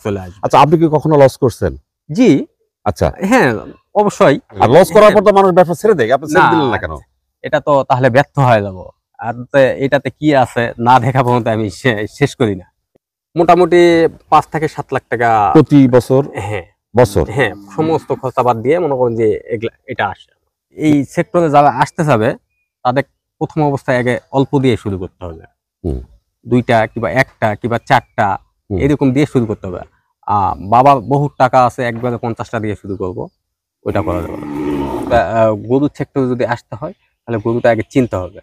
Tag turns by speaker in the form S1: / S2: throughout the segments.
S1: চলে আসবে।
S2: আচ্ছা, আপনি কি কখনো লস করছেন?
S1: জি।
S2: আচ্ছা,
S1: হ্যাঁ, অবশ্যই।
S2: আর লস করার পর তো মানুষ ব্যবসা ছেড়ে দেয়, আপনি ছেড়ে
S1: না,
S2: দিলেন না কেন?
S1: এটা তো তাহলে ব্যর্থ হয়ে যাব। আর এটাতে কি আছে না দেখা পর্যন্ত আমি শেষ করি না। মোটামুটি ৫ থেকে ৭ লাখ টাকা
S2: প্রতি বছর?
S1: হ্যাঁ,
S2: বছর?
S1: হ্যাঁ, সমস্ত খরচা বাদ দিয়ে মনে করেন যে এটা আসে। এই সেক্টরে যারা আসতে চাবে তাদের প্রথম অবস্থায় আগে অল্প দিয়ে শুরু করতে হবে। ২টা কিংবা ১টা কিংবা ৪টা এরকম দিয়ে শুরু করতে হবে। বাবার বহুত টাকা আছে, একবারে ৫০টা দিয়ে শুরু করব, ওইটা করা যাবে না। গরুর সেক্টরে যদি আসতে হয় তাহলে গরুটা আগে চিনতে হবে।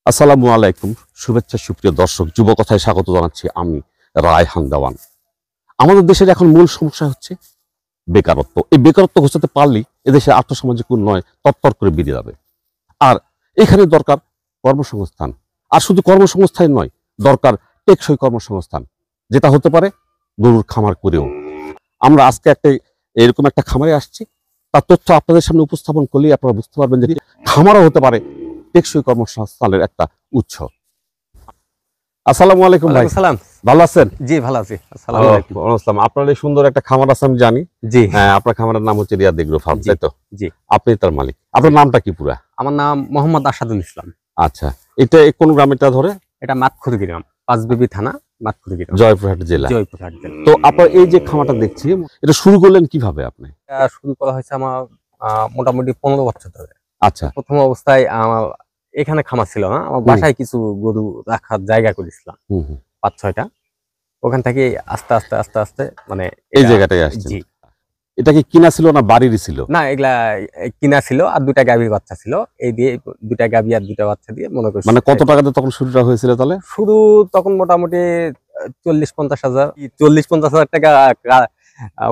S2: আসসালামু আলাইকুম, শুভেচ্ছা সুপ্রিয় দর্শক, যুব কথায় স্বাগত জানাচ্ছি আমি রায়হান দেওয়ান। আমাদের দেশের এখন মূল সমস্যা হচ্ছে বেকারত্ব। এই বেকারত্ব ঘোচাতে পারলেই এদেশে আর্থসামাজিক উন্নয়ন তত্তর করে বেরিয়ে যাবে। আর এখানে দরকার কর্মসংস্থান, আর শুধু কর্মসংস্থান নয়, দরকার টেকসই কর্মসংস্থান, যেটা হতে পারে গরুর খামার করেও। আমরা আজকে এরকম একটা খামারে আসছি, তার তথ্য আপনাদের সামনে উপস্থাপন করলেই আপনারা বুঝতে পারবেন যে খামারও হতে পারে টেকসই কর্মসংস্থানের একটা উৎস। আসসালামু আলাইকুম ভাই।
S1: সালাম।
S2: ভালো আছেন?
S1: জি, ভালো আছি। আসসালামু আলাইকুম।
S2: আসসালাম। আপনার এই সুন্দর একটা খামার আছে আমি জানি।
S1: জি,
S2: হ্যাঁ, আপনার খামারের নাম হচ্ছে রিয়াদ এগ্রো ফার্ম, তাই তো?
S1: জি।
S2: আপনি তার মালিক। আপনার নামটা কি পুরা?
S1: আমার নাম মোহাম্মদ আসাদুল ইসলাম।
S2: আচ্ছা, এটা কোন গ্রামেটা ধরে?
S1: এটা মাতখুরি গ্রাম, পাঁচবিবি থানা, মাতখুরি গ্রাম,
S2: জয়পুরহাট জেলা।
S1: জয়পুরহাট জেলা।
S2: তো আপনার এই যে খামারটা দেখছি, এটা শুরু করলেন কিভাবে আপনি?
S1: এটা শুরু করা হয়েছে আমার মোটামুটি ১৫ বছর ধরে।
S2: আচ্ছা,
S1: প্রথম অবস্থায় আমার এখানে খামার ছিল না, আমার বাসায় কিছু গরু রাখার জায়গা করেছিলাম ৫-৬টা। ওখান থেকে আস্তে আস্তে আস্তে আস্তে মানে
S2: এই জায়গাটায় আসছে।
S1: জি।
S2: এটা কি কিনা ছিল না বাড়িরই ছিল?
S1: না, এগুলা কিনা ছিল, আর ২টা গাভীর বাচ্চা ছিল। এই দিয়ে ২টা গাভী আর ২টা বাচ্চা দিয়ে মনে করছি।
S2: মানে কত টাকাতে তখন শুরুটা হয়েছিল তাহলে?
S1: শুরু তখন মোটামুটি ৪০-৫০ হাজার, ৪০-৫০ হাজার টাকা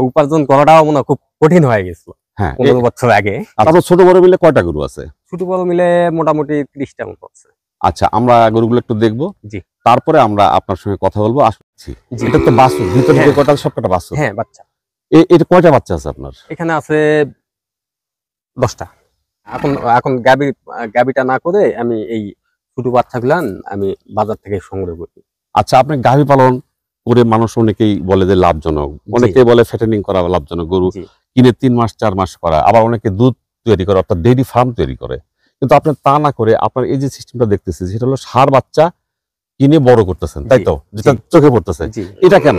S1: উপার্জন করাটাও মনে হয় খুব কঠিন হয়ে গেছিল।
S2: হ্যাঁ,
S1: ১৫ বছর আগে।
S2: আপনার ছোট বড় মিলে কয়টা গরু আছে?
S1: ছোট বড় মিলে মোটামুটি ৩০টা মতো আছে।
S2: আচ্ছা, আমরা গরুগুলো একটু দেখবো,
S1: জি।
S2: তারপরে আমরা আপনার সঙ্গে কথা বলবো। আসছি, এটা তো বাছুর, ভিতরে যে কয়টা সবকটা বাছুর?
S1: হ্যাঁ, বাচ্চা।
S2: এটা কয়টা বাচ্চা আছে আপনার?
S1: এখানে আছে ১০টা। এখন গাভীটা না করে আমি এই ছোট বাচ্চাগুলো আমি বাজার থেকে সংগ্রহ করি।
S2: আচ্ছা, আপনি গাভী পালন করে মানুষ অনেকেই বলে যে লাভজনক, অনেকেই বলে ফ্যাটেনিং করা লাভজনক, গরু কিনে ৩ মাস ৪ মাস করা, আবার অনেকে দুধ তৈরি করে, অর্থাৎ ডেইরি ফার্ম তৈরি করে। কিন্তু আপনি তা না করে আপনার এই যে সিস্টেমটা দেখতেছি, সেটা হলো ষাঁড় বাচ্চা কিনে বড় করতেছেন, তাই তো? যেটা চোখে পড়তেছে, এটা কেন?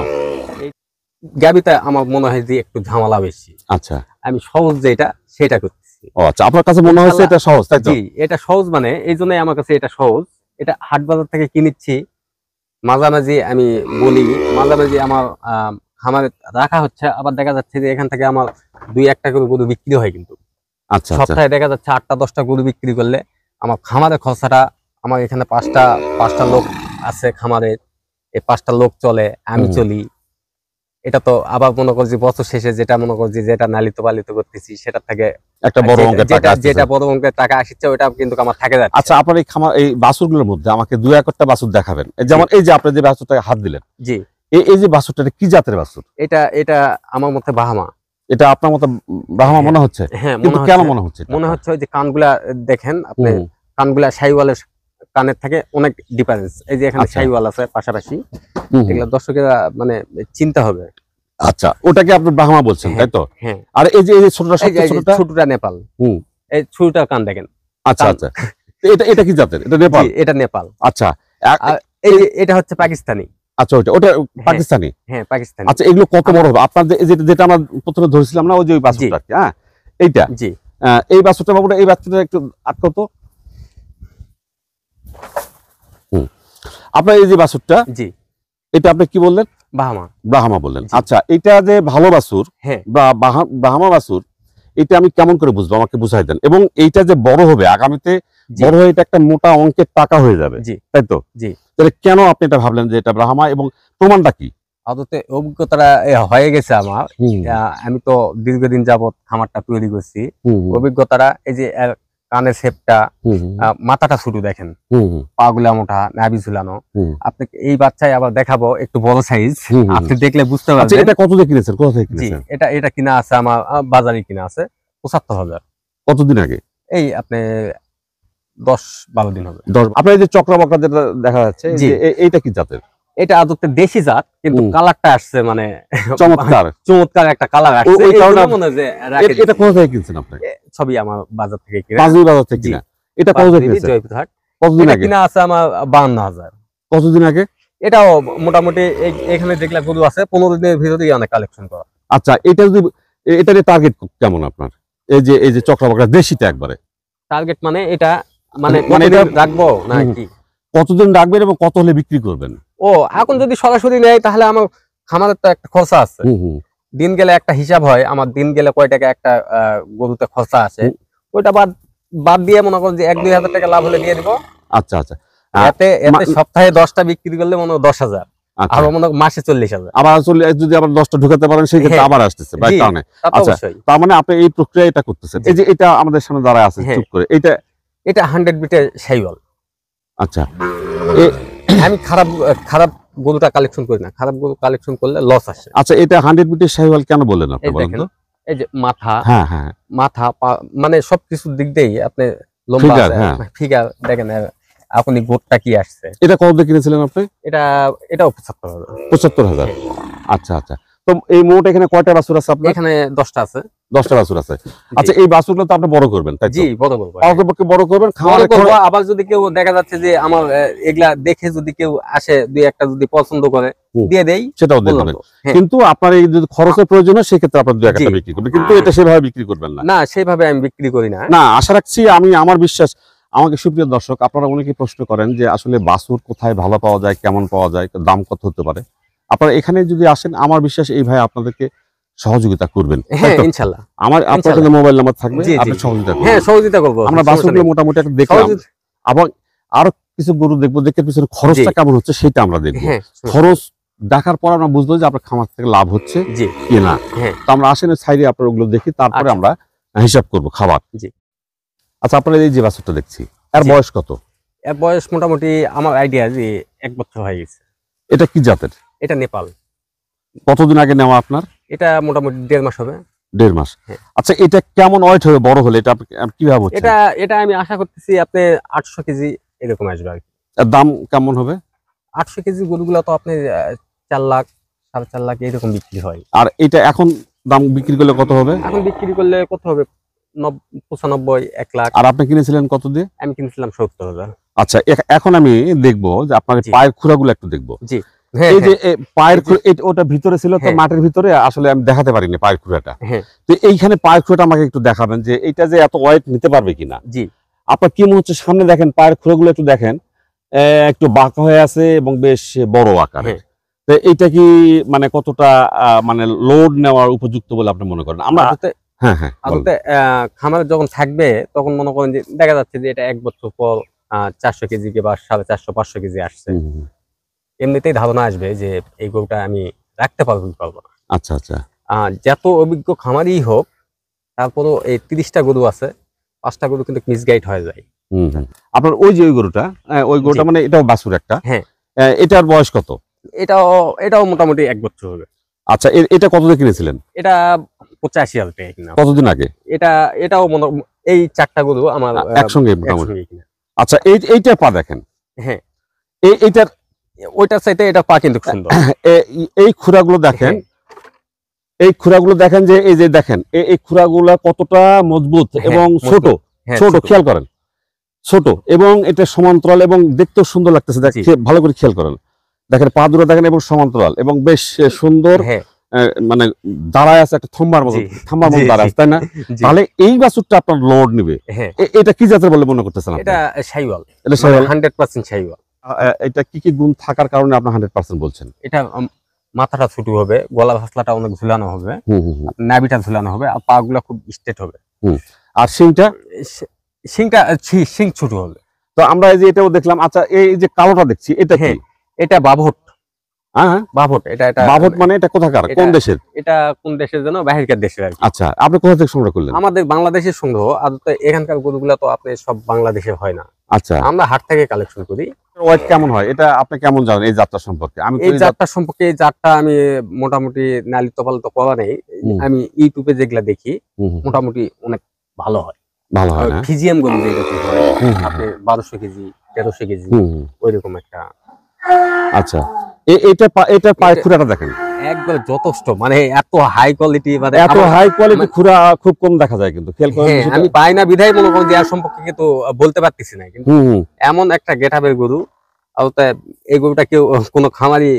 S1: গাভীতে আমার মনে হয় যে একটু ঝামেলা বেশি।
S2: আচ্ছা, আমি
S1: সহজ যেটা সেটা করতেছি।
S2: ও আচ্ছা, আপনার কাছে মনে হচ্ছে এটা সহজ, তাই তো?
S1: জি, এটা সহজ, মানে এই জন্যই আমার কাছে এটা সহজ। এটা হাট বাজার থেকে কিনেছি, মাঝামাঝি আমি বলি, মাঝামাঝি আমার খামারে রাখা হচ্ছে, আবার দেখা যাচ্ছে যে এখান থেকে আমার ২-১টা করে গরু বিক্রি হয়। কিন্তু
S2: আচ্ছা,
S1: সপ্তাহে দেখা যাচ্ছে ৮টা-১০টা গরু বিক্রি করলে আমার খামারের খরচাটা, আমার এখানে ৫টা লোক আছে খামারের, এই 5টা লোক চলে, আমি চলি। এটা তো আবার মনে করছি বছর শেষে যেটা মনে করছি যেটা নালিত পালিত করতেছি, সেটা থেকে একটা বড় অঙ্কের টাকা, যেটা বড় অঙ্কের টাকা আসছে, ওটা কিন্তু আমার থাকে যাচ্ছে।
S2: আচ্ছা, আপনার এই খামার, এই বাছুরগুলোর মধ্যে আমাকে ২-১টা বাছুর দেখাবেন। যেমন এই যে আপনি যে বাছুরটাকে হাত দিলেন,
S1: জি,
S2: এই যে বাছুরটা কি জাতের বাছুর?
S1: এটা আমার মতে বাহামা।
S2: এটা আপনার মতো ব্রাহ্মা মনে হচ্ছে?
S1: হ্যাঁ,
S2: কিন্তু কেন মনে হচ্ছে?
S1: মনে হচ্ছে ওই যে কানগুলা দেখেন আপনি, কানগুলা শাহিওয়ালের কানের থেকে অনেক ডিফারেন্স। এই যে এখানে শাহিওয়াল আছে পাশাপাশি, এগুলা দর্শকেরা মানে চিন্তা হবে।
S2: আচ্ছা, ওটাকে আপনি ব্রাহ্মা বলছেন, তাই তো?
S1: হ্যাঁ।
S2: আর এই যে ছোটটা
S1: নেপাল, এই ছোটটা কান দেখেন।
S2: আচ্ছা আচ্ছা, এটা কি জাতের? এটা নেপাল?
S1: এটা নেপাল।
S2: আচ্ছা,
S1: এই যে এটা হচ্ছে পাকিস্তানি।
S2: আচ্ছা, ওটা পাকিস্তানি?
S1: হ্যাঁ, পাকিস্তানি।
S2: আচ্ছা, এগুলো কত বড় হবে? আপনার যেটা আমরা প্রথমে ধরেছিলাম না, ওই যে ওই বাছুরটা, হ্যাঁ, এইটা? জি। এই বাছুরটা বাবুটা, এই বাচ্চাটা একটু আটকাও তো। আপনার এই যে বাছুরটা, জি, এটা আপনি কি বললেন? ব্রাহ্মা বললেন। আচ্ছা, এটা যে ভালো বাছুর বা ব্রাহ্মা বাছুর, এটা আমি কেমন করে বুঝবো? আমাকে বুঝাই দেন। এবং এইটা যে বড় হবে আগামীতে, বড় হয়ে এটা একটা মোটা অঙ্কের টাকা হয়ে যাবে, তাই তো? জি। তাহলে কেন আপনি এটা ভাবলেন যে এটা ব্রাহ্মা, এবং প্রমাণটা কি?
S1: আদতে অভিজ্ঞতাটা হয়ে গেছে আমার। আমি তো দীর্ঘদিন যাবত খামারটা তৈরি করছি। অভিজ্ঞতাটা এই যে কানের শেপটা, মাথাটা ছোট দেখেন, পা গুলা মোটা, নাভি ঝুলানো। আপনাকে এই বাচ্চায় আবার দেখাবো একটু বড় সাইজ, আপনি দেখলে বুঝতে পারবেন।
S2: এটা কত দিয়ে কিনেছেন? কোথা থেকে কিনেছেন?
S1: এটা কিনা আছে আমার বাজারে, কিনা আছে ৭৫,০০০।
S2: কতদিন আগে? এই
S1: আপনি ১০-১২ দিন হবে।
S2: আপনার এই যে চক্রা বকরা যেটা দেখা যাচ্ছে, এইটা কি জাতের?
S1: এটা আদতে দেশি জাত, কিন্তু কালারটা আসছে মানে
S2: চমৎকার
S1: চমৎকার একটা কালার আসছে।
S2: ওই
S1: এই
S2: কারণে
S1: জন্য মনে হয় যে রাখে
S2: এটা কোথা থেকে কিনছেন আপনি?
S1: ছবি আমার বাজার থেকে কিনা।
S2: পাঁচুই বাজার থেকে
S1: জি।
S2: কিনা। এটা কত থেকে কিনেছেন?
S1: জয়পুরহাট।
S2: কতদিন
S1: এটা
S2: আগে?
S1: কিনা আছে আমার 52,000।
S2: কতদিন আগে?
S1: এটাও মোটামুটি এখানে যেগুলা গরু আছে 15 দিনের ভিতরেই অনেক কালেকশন করা।
S2: আচ্ছা, এটা যদি এটার টার্গেট কেমন আপনার? এই যে চক্রাবাকড়া দেশিটা একবারে
S1: টার্গেট মানে এটা মানে
S2: মানে
S1: কতদিন
S2: এটা-
S1: রাখবো নাকি?
S2: কতদিন রাখবেন এবং কত হলে বিক্রি করবেন?
S1: ও এখন যদি সরাসরি নেয় তাহলে আমার খামারের তো একটা খরচা আছে। দিন গেলে একটা হিসাব হয়, আমার দিন গেলে কয় টাকা একটা গরুতে খরচা আছে, ওইটা বাদ বাদ দিয়ে মনে করেন যে 1-2 হাজার টাকা লাভ হলে দিয়ে দিব।
S2: আচ্ছা আচ্ছা।
S1: এতে সপ্তাহে 10টা বিক্রি করলে মনে হয় 10,000,
S2: আচ্ছা।
S1: আর মনে হয় মাসে 40,000।
S2: আবার আসলে যদি আবার 10টা ঢুকাতে পারেন সেই ক্ষেত্রে
S1: হ্যাঁ।
S2: আবার আসতেছে বাই
S1: জি,
S2: কারণে।
S1: তা তো
S2: আচ্ছা,
S1: অবশ্যই।
S2: তার মানে আপনি এই প্রক্রিয়া এটা করতেছেন।
S1: জি।
S2: এই যে এটা আমাদের সামনে দাঁড়ায় আছে
S1: হ্যাঁ।
S2: চুপ করে, এটা
S1: এটা 100 বিটের শাইওয়াল।
S2: আচ্ছা
S1: আমি খারাপ গরুটা কালেকশন করি না, খারাপ গরু কালেকশন করলে লস আসে।
S2: আচ্ছা, এটা 100 বিটের শাহিওয়াল কেন বললেন আপনি
S1: এই
S2: বলেন
S1: দেখেন,
S2: তো?
S1: এই যে মাথা
S2: হ্যাঁ হ্যাঁ
S1: মাথা মানে সবকিছু দিক দিয়েই আপনি লম্বা
S2: Figure,
S1: আছে,
S2: হ্যাঁ।
S1: ফিগার দেখেন। আপনি গোটটা কি আসছে,
S2: এটা কত দিয়ে কিনেছিলেন আপনি?
S1: এটাও 75,000।
S2: 75,000। আচ্ছা আচ্ছা। তো এই মোট এখানে কয়টা বাছুর আছে আপনার?
S1: এখানে 10টা আছে।
S2: 10টা বাছুর আছে। আচ্ছা, এই বাছুরগুলো তো আপনি বড় করবেন তাই তো?
S1: জি, বড় করবো।
S2: পারতপক্ষে বড় করবেন,
S1: বড়
S2: খাওয়ার
S1: করবো। আবার যদি কেউ দেখা যাচ্ছে যে আমার এগুলা দেখে যদি কেউ আসে, দুই একটা যদি পছন্দ করে দিয়ে দেই,
S2: সেটাও দিয়ে
S1: বললাম
S2: দেবেন।
S1: তো। হ্যাঁ।
S2: কিন্তু আপনার এই যদি খরচের প্রয়োজন হয় সেক্ষেত্রে আপনার দুই একটা
S1: জি।
S2: বিক্রি করবেন, কিন্তু এটা সেভাবে বিক্রি করবেন না।
S1: না, সেইভাবে আমি বিক্রি করি না।
S2: না, আশা রাখছি, আমার বিশ্বাস, আমাকে সুপ্রিয় দর্শক, আপনারা অনেকে প্রশ্ন করেন যে আসলে বাছুর কোথায় ভালো পাওয়া যায়, কেমন পাওয়া যায়, দাম কত হতে পারে। আপনারা এখানে যদি আসেন, আমার বিশ্বাস এই ভাই আপনাদেরকে সহযোগিতা করবেন।
S1: হ্যাঁ, ইনশাআল্লাহ।
S2: আপনার কাছে মোবাইল নাম্বার থাকবে,
S1: জি, জি,
S2: আপনি সহযোগিতা করবেন।
S1: হ্যাঁ, সহযোগিতা করবো।
S2: আমরা
S1: সমস্যা
S2: বাছুরগুলো
S1: নেই।
S2: মোটামুটি একটা দেখলাম, এবং আরো কিছু গরু দেখবো, দেখে পিছনে খরচটা
S1: জি।
S2: কেমন হচ্ছে সেটা আমরা দেখবো।
S1: হ্যাঁ,
S2: খরচ দেখার পর আমরা বুঝবো যে আপনার খামার থেকে লাভ হচ্ছে
S1: জি,
S2: কি না।
S1: হ্যাঁ।
S2: তো আমরা আসেন সাইডে আপনার ওগুলো দেখি, তারপরে
S1: আচ্ছা।
S2: আমরা হিসাব করব খাবার।
S1: জি।
S2: আচ্ছা, আপনার এই যে বাছুরটা দেখছি, এর
S1: জি।
S2: বয়স কত?
S1: এর বয়স মোটামুটি আমার আইডিয়া যে 1 বছর হয়ে গেছে।
S2: এটা কি জাতের?
S1: এটা নেপাল।
S2: কতদিন আগে নেওয়া আপনার?
S1: এটা মোটামুটি 1.5 মাস হবে।
S2: 1.5 মাস।
S1: হ্যাঁ।
S2: আচ্ছা, এটা কেমন ওয়েট হবে, বড় হলে এটা আপনি কিভাবে হচ্ছে?
S1: এটা আমি আশা করতেছি আপনি 800 কেজি এরকম আসবে আর কি।
S2: এর দাম কেমন হবে?
S1: 800 কেজি গরুগুলো তো আপনি 4 লাখ 4.5 লাখ এরকম বিক্রি হয়।
S2: আর এটা এখন দাম বিক্রি করলে কত হবে?
S1: এখন বিক্রি করলে কত হবে? 95, 1 লাখ।
S2: আর আপনি কিনেছিলেন কত দিয়ে?
S1: আমি কিনছিলাম 70,000।
S2: আচ্ছা, এখন আমি দেখবো যে আপনার
S1: জি।
S2: পায়ের খুরাগুলো একটু দেখবো।
S1: জি, হ্যাঁ,
S2: এই যে
S1: হ্যাঁ,
S2: পায়ের খুরা, ওটা ভিতরে ছিল তো,
S1: হ্যাঁ।
S2: মাটির ভিতরে, আসলে আমি দেখাতে পারিনি পায়ের খুরাটা।
S1: হ্যাঁ,
S2: তো এইখানে পায়ের খুরাটা আমাকে একটু দেখাবেন যে এটা যে এত ওয়েট নিতে পারবে কিনা।
S1: জি,
S2: আপনার কি মনে হচ্ছে? সামনে দেখেন পায়ের খুরাগুলো একটু দেখেন, একটু বাঁকা হয়ে আছে এবং বেশ বড় আকারের।
S1: হ্যাঁ।
S2: তো এইটা কি মানে কতটা মানে লোড নেওয়ার উপযুক্ত বলে আপনি মনে করেন? আমরা হ্যাঁ হ্যাঁ বলেন।
S1: আদতে খামারে যখন থাকবে তখন মনে করেন যে দেখা যাচ্ছে যে এটা 1 বছর পর 400 কেজি বা 450, 500 কেজি আসছে।
S2: হুম, হুম।
S1: এমনিতেই ধারণা আসবে যে এই গরুটা আমি রাখতে পারবো কি পারবো না।
S2: আচ্ছা আচ্ছা।
S1: যত অভিজ্ঞ খামারই হোক, তারপরও এই 30টা গরু আছে, 5টা গরু কিন্তু মিসগাইড হয়ে যায়।
S2: হুম হুম। আপনার ওই যে ওই গরুটা
S1: জি।
S2: মানে এটাও বাছুর একটা।
S1: হ্যাঁ।
S2: এটার বয়স কত?
S1: এটাও মোটামুটি 1 বছর হবে।
S2: আচ্ছা, এটা কত দিয়ে কিনেছিলেন?
S1: এটা 85,000 টাকা কিনা।
S2: কতদিন আগে?
S1: এটাও এই 4টা গরু আমার
S2: একসঙ্গে মোটামুটি।
S1: একসঙ্গে কিনা।
S2: আচ্ছা, এইটার পা দেখেন।
S1: হ্যাঁ,
S2: এইটার
S1: ওইটার চাইতে এটা পা কিন্তু সুন্দর।
S2: এই খুরাগুলো দেখেন,
S1: হ্যাঁ।
S2: এই খুরাগুলো দেখেন, যে এই যে দেখেন এই খুরাগুলো কতটা মজবুত
S1: হ্যাঁ,
S2: এবং ছোট।
S1: হ্যাঁ,
S2: ছোট, খেয়াল করেন, ছোট এবং এটা সমান্তরাল এবং দেখতেও সুন্দর লাগতেছে।
S1: জি।
S2: ভালো করে খেয়াল করেন, দেখেন পা দুটো দেখেন এবং সমান্তরাল এবং বেশ সুন্দর,
S1: হ্যাঁ,
S2: মানে দাঁড়ায় আছে একটা থাম্বার মতো,
S1: জি।
S2: মতো
S1: জি,
S2: দাঁড়ায় আছে, তাই না?
S1: জি।
S2: তাহলে এই বাছুরটা আপনার লোড নিবে।
S1: হ্যাঁ,
S2: এটা কি জাতের বলে মনে করতেছেন আপনি?
S1: এটা শাইওয়াল।
S2: এটা শাহিওয়াল।
S1: 100% শাইওয়াল।
S2: এটা কি কি গুণ থাকার কারণে আপনি 100% বলছেন?
S1: এটা মাথাটা ছোট হবে, গলা ভাসলাটা অনেক ঝুলানো হবে,
S2: হুম হুম হুম।
S1: নাভিটা ঝুলানো হবে, আর পা গুলা খুব স্ট্রেট হবে।
S2: আর শিংটা?
S1: শিং ছোট হবে।
S2: তো আমরা এই যে এটাও দেখলাম। আচ্ছা, এই যে কালোটা দেখছি, এটা কি?
S1: হ্যাঁ, এটা বাভট।
S2: হ্যাঁ,
S1: বাভট। এটা
S2: বাভট মানে এটা কোথাকার, কোন দেশের?
S1: এটা কোন দেশের যেন, বাহিরকার দেশের আর কি।
S2: আচ্ছা, আপনি কোথা থেকে সংগ্রহ করলেন?
S1: আমাদের বাংলাদেশের সংগ্রহ। আদতে এখানকার গরুগুলা তো আপনি সব বাংলাদেশে হয় না,
S2: আচ্ছা,
S1: আমরা হাট থেকে কালেকশন করি।
S2: ওয়েট কেমন হয় এটা আপনি কেমন জানেন এই যাত্রা সম্পর্কে? আমি তো
S1: এই জাতটা সম্পর্কে, এই জাতটা আমি মোটামুটি নালিত পালিত করা নেই। আমি ইউটিউবে যেগুলা দেখি মোটামুটি অনেক ভালো হয়।
S2: ভালো হয় না?
S1: ফিজিয়াম গরু যেরকম হয়, আপনি 1200 কেজি 1300 কেজি ওইরকম একটা।
S2: আচ্ছা, এটা পায়ের খুঁড়াটা দেখেন,
S1: একবার যথেষ্ট, মানে এত হাই কোয়ালিটি, মানে
S2: এত হাই কোয়ালিটি খুঁড়া খুব কম দেখা যায় কিন্তু, খেয়াল করেন বিষয়টা?
S1: আমি পাই না বিধায় মনে করেন যে এর সম্পর্কে কিন্তু বলতে পারতেছি না, কিন্তু এমন একটা গেটআপের গরু। আর এই গরুটা কেউ কোনো খামারি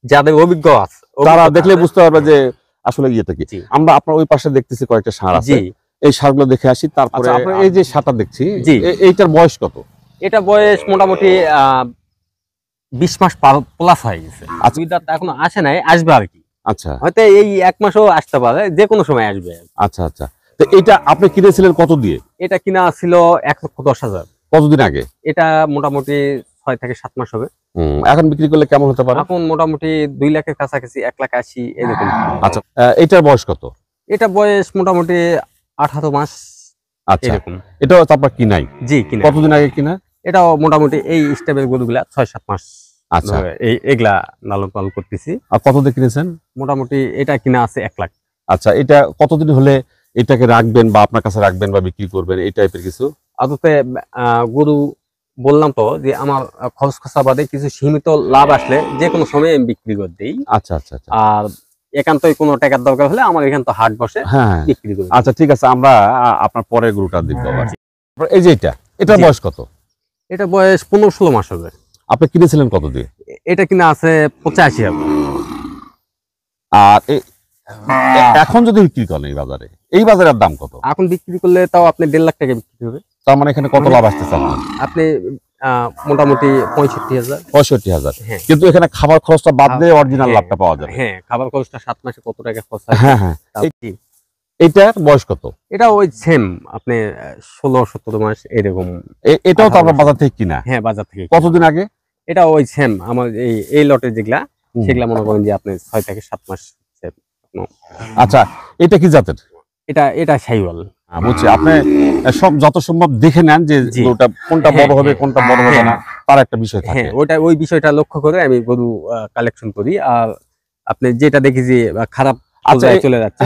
S1: যাদের অভিজ্ঞ আছে
S2: তারা
S1: অভিজ্ঞতা
S2: দেখলে
S1: আছে।
S2: বুঝতে পারবে যে আসলে ইয়েটা কি।
S1: জি।
S2: আমরা আপনার ওই পাশে দেখতেছি কয়েকটা ষাঁড় আছে,
S1: জি
S2: এই ষাঁড়গুলো দেখে আসি। তারপরে
S1: আচ্ছা,
S2: আপনার এই যে ষাঁড়টা দেখছি,
S1: জি।
S2: এইটার বয়স কত?
S1: এটা বয়স মোটামুটি 20 মাস প্লাস হয়ে গেছে।
S2: আচ্ছা।
S1: দুই দাঁত এখনো আসে নাই, আসবে আর কি।
S2: আচ্ছা
S1: হয়তো এই 1 মাসও আসতে পারে, যে কোনো সময় আসবে।
S2: আচ্ছা আচ্ছা। তো এটা আপনি কিনেছিলেন কত দিয়ে?
S1: এটা কিনা ছিল 1,10,000।
S2: কতদিন আগে?
S1: এটা মোটামুটি 6 থেকে 7 মাস হবে।
S2: এখন বিক্রি করলে কেমন হতে পারে?
S1: এখন মোটামুটি 2 লাখের কাছাকাছি, 1,80,000 এরকম।
S2: আচ্ছা, এটার বয়স কত?
S1: এটা বয়স মোটামুটি 18 মাস
S2: আচ্ছা,
S1: এরকম।
S2: এটাও তো আপনার কিনাই?
S1: জি কিনা।
S2: কতদিন আগে কিনা?
S1: এটাও মোটামুটি এই স্টেপের গরুগুলা 6-7 মাস
S2: আচ্ছা,
S1: ধরে এগুলা লালন পালন করতেছি।
S2: আর কত দিয়ে কিনেছেন?
S1: মোটামুটি এটা কিনা আছে 1 লাখ।
S2: আচ্ছা, এটা কতদিন হলে এটাকে রাখবেন বা আপনার কাছে রাখবেন বা বিক্রি করবেন, এই টাইপের কিছু?
S1: আদতে গরু বললাম তো যে আমার খরচ খরচা বাদে কিছু সীমিত লাভ আসলে যে কোনো সময় আমি বিক্রি করে দিই।
S2: আচ্ছা আচ্ছা আচ্ছা।
S1: আর একান্তই কোনো টাকার দরকার হলে আমার এখানে তো হাট বসে,
S2: হ্যাঁ,
S1: বিক্রি করি।
S2: আচ্ছা ঠিক আছে, আমরা আপনার পরের গরুটা দেখবো আবার। এই যে এটার
S1: জি।
S2: বয়স কত?
S1: এটা বয়স 15-16 মাস হবে।
S2: আপনি কিনেছিলেন কত দিয়ে?
S1: এটা কিনা আছে 85,000।
S2: আর এখন যদি বিক্রি করেন এই বাজারের দাম কত?
S1: এখন বিক্রি করলে তাও আপনি 1.5 লাখ টাকা বিক্রি হবে।
S2: তার মানে এখানে কত লাভ আসতেছে আপনার?
S1: আপনি মোটামুটি 65,000।
S2: 65,000।
S1: হ্যাঁ।
S2: কিন্তু এখানে খাবার খরচটা বাদ দিয়ে অরিজিনাল লাভটা পাওয়া যাবে।
S1: হ্যাঁ, খাবার খরচটা 7 মাসে কত টাকা খরচ হয়।
S2: হ্যাঁ হ্যাঁ।
S1: জি।
S2: এইটার বয়স কত?
S1: এটা ওই সেম, আপনি 16-17 মাস এরকম।
S2: এটাও তো আপনার বাজার থেকে কিনা?
S1: হ্যাঁ, বাজার থেকে।
S2: কতদিন আগে?
S1: এটা ওই সেম আমার এই লটে যেগুলা, সেগুলা মনে করেন যে আপনি 6 থেকে 7 মাস।
S2: আচ্ছা, এটা কি জাতের?
S1: এটা শাহিওয়াল।
S2: বুঝছি, আপনি সব যত সম্ভব দেখে নেন যে
S1: জি।
S2: গরুটা কোনটা বড় হবে কোনটা বড় হবে না, তার একটা বিষয় থাকে।
S1: হ্যাঁ, ওই বিষয়টা লক্ষ্য করে আমি গরু কালেকশন করি। আর আপনি যেটা দেখি যে খারাপ
S2: আচ্ছা,
S1: চলে যাচ্ছে,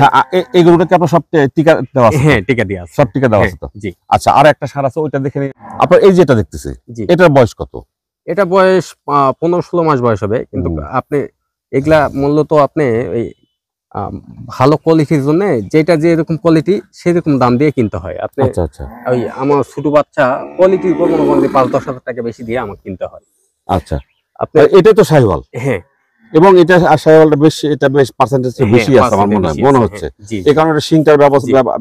S2: এই গরুটাকে আপনার সব টিকা দেওয়া আছে?
S1: হ্যাঁ, টিকা দিয়ে আছে।
S2: সব টিকা দেওয়া আছে তো?
S1: জি।
S2: আচ্ছা, আর একটা ষাঁড় আছে, ওইটা দেখে নিন। আপনার এই যেটা দেখতেছি,
S1: জি।
S2: এটার বয়স কত?
S1: এটা বয়স 15-16 মাস বয়স হবে। কিন্তু আপনি এগুলা মূলত আপনি ওই ভালো কোয়ালিটির জন্য যেটা যেরকম কোয়ালিটি সেরকম দাম দিয়ে কিনতে হয়। আপনি
S2: আচ্ছা আচ্ছা
S1: ওই আমার ছোট বাচ্চা কোয়ালিটির উপর মনে করেন 5-10 হাজার টাকা বেশি দিয়ে আমার কিনতে হয়।
S2: আচ্ছা।
S1: আপনি
S2: এটা তো শাহিওয়াল,
S1: হ্যাঁ,
S2: এবং এটা শাহিওয়ালটা এটা বেশ পার্সেন্টেজ বেশি আছে আমার মনে হচ্ছে।
S1: জি।
S2: এই কারণে শিংটার